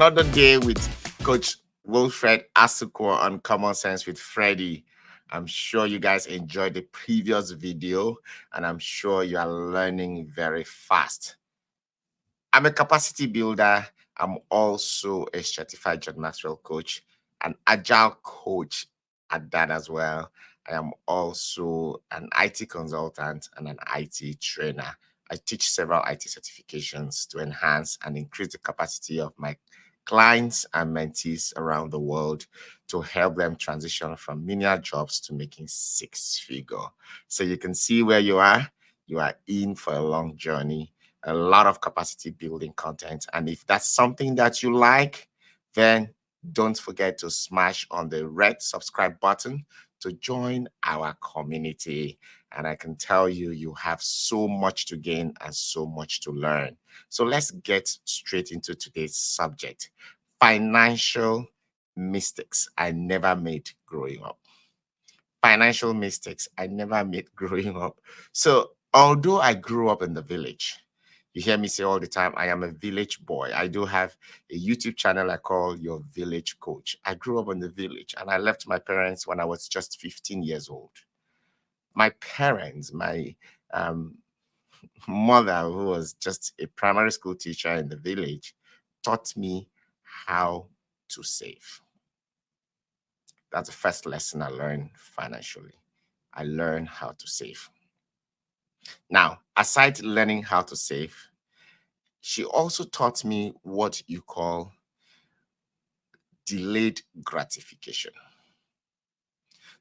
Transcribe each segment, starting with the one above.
another day with Coach Wilfred Asuquo on Common Sense with Freddie. I'm sure you guys enjoyed the previous video and I'm sure you are learning very fast. I'm a capacity builder. I'm also a certified John Maxwell coach, an agile coach at that as well. I am also an IT consultant and an IT trainer. I teach several IT certifications to enhance and increase the capacity of my clients and mentees around the world to help them transition from menial jobs to making six-figure. So you can see where you are. You are in for a long journey, a lot of capacity building content. And if that's something that you like, then don't forget to smash on the red subscribe button to join our community. And I can tell you, you have so much to gain and so much to learn. So let's get straight into today's subject: financial mistakes I never made growing up. Financial mistakes I never made growing up. So, although I grew up in the village, you hear me say all the time, I am a village boy. I do have a YouTube channel I call Your Village Coach. I grew up in the village and I left my parents when I was just 15 years old. My parents, my um, mother, who was just a primary school teacher in the village, taught me how to save. That's the first lesson I learned financially. I learned how to save. Now, aside learning how to save, she also taught me what you call delayed gratification.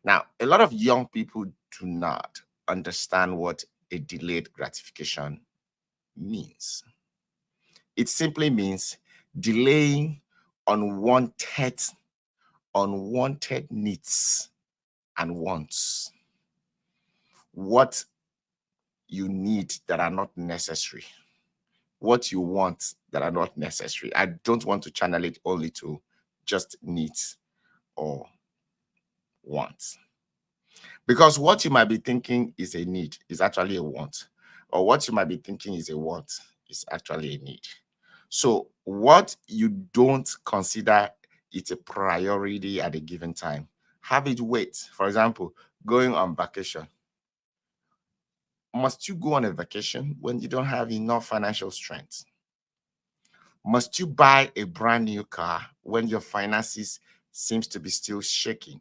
Now, a lot of young people do not understand what a delayed gratification means. It simply means delaying unwanted, unwanted needs and wants. What you need that are not necessary. What you want that are not necessary. I don't want to channel it only to just needs or wants. Because what you might be thinking is a need is actually a want. Or what you might be thinking is a want is actually a need. So what you don't consider it a priority at a given time, have it wait. For example, going on vacation. Must you go on a vacation when you don't have enough financial strength? Must you buy a brand new car when your finances seems to be still shaking?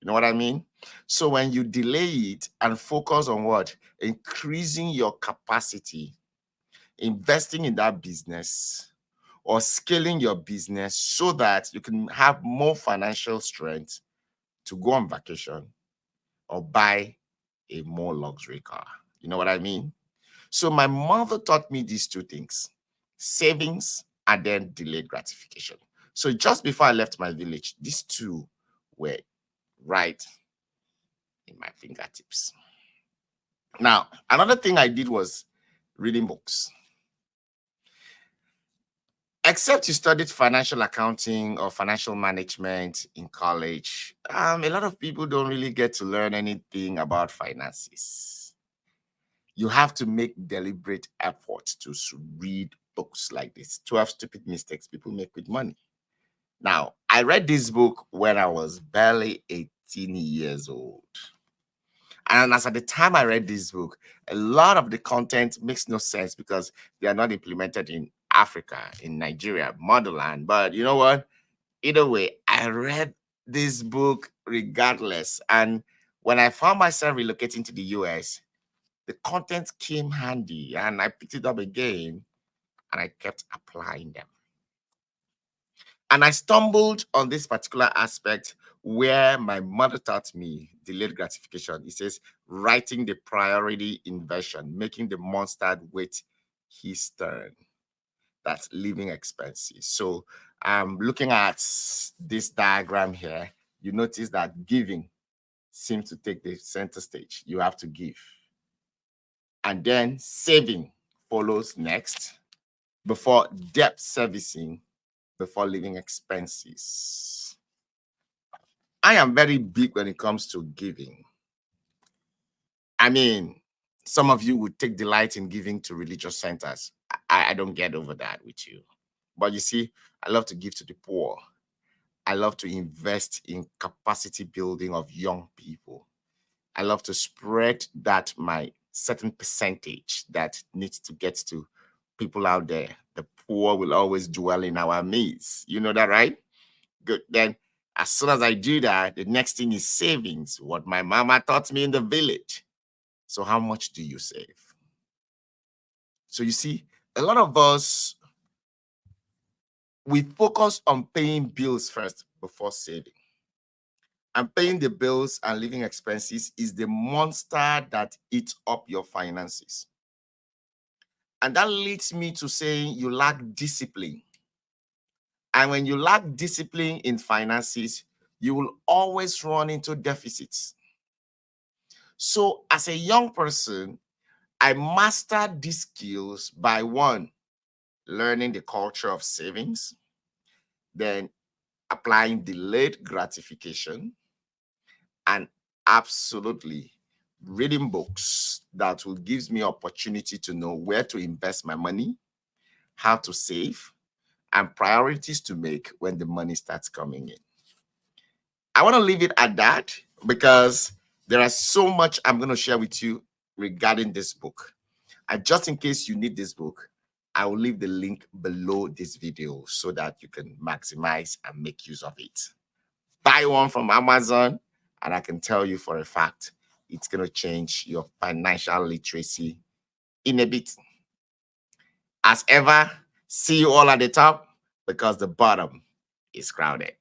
You know what I mean? So when you delay it and focus on what? Increasing your capacity, investing in that business or scaling your business so that you can have more financial strength to go on vacation or buy a more luxury car. You know what I mean? So my mother taught me these two things: savings and then delayed gratification. So just before I left my village, these two were right in my fingertips. Now, another thing I did was reading books. Except you studied financial accounting or financial management in college, a lot of people don't really get to learn anything about finances. You have to make deliberate effort to read books like this: 12 Stupid Mistakes People Make with Money. Now, I read this book when I was barely 18 years old. And as at the time I read this book, a lot of the content makes no sense because they are not implemented in Africa, in Nigeria, motherland. But you know what? Either way, I read this book regardless. And when I found myself relocating to the US, the content came handy and I picked it up again and I kept applying them. And I stumbled on this particular aspect where my mother taught me delayed gratification. It says writing the priority inversion, making the monster wait his turn. That's living expenses. So looking at this diagram here, you notice that giving seems to take the center stage. You have to give. And then saving follows next before debt servicing, before living expenses. I am very big when it comes to giving. I mean, some of you would take delight in giving to religious centers. I don't get over that with you. But you see, I love to give to the poor. I love to invest in capacity building of young people. I love to spread that my certain percentage that needs to get to people out there. The poor will always dwell in our midst. You know that, right? Good. Then, as soon as I do that, the next thing is savings, what my mama taught me in the village. So, how much do you save? So, you see, a lot of us, we focus on paying bills first before saving. And paying the bills and living expenses is the monster that eats up your finances. And that leads me to saying you lack discipline. And when you lack discipline in finances, you will always run into deficits. So, as a young person, I mastered these skills by one, learning the culture of savings, then applying delayed gratification, and absolutely reading books that will give me opportunity to know where to invest my money, how to save, and priorities to make when the money starts coming in. I want to leave it at that because there is so much I'm going to share with you regarding this book. And just in case you need this book, I will leave the link below this video so that you can maximize and make use of it. Buy one from Amazon, and I can tell you for a fact, it's going to change your financial literacy in a bit. As ever, see you all at the top because the bottom is crowded.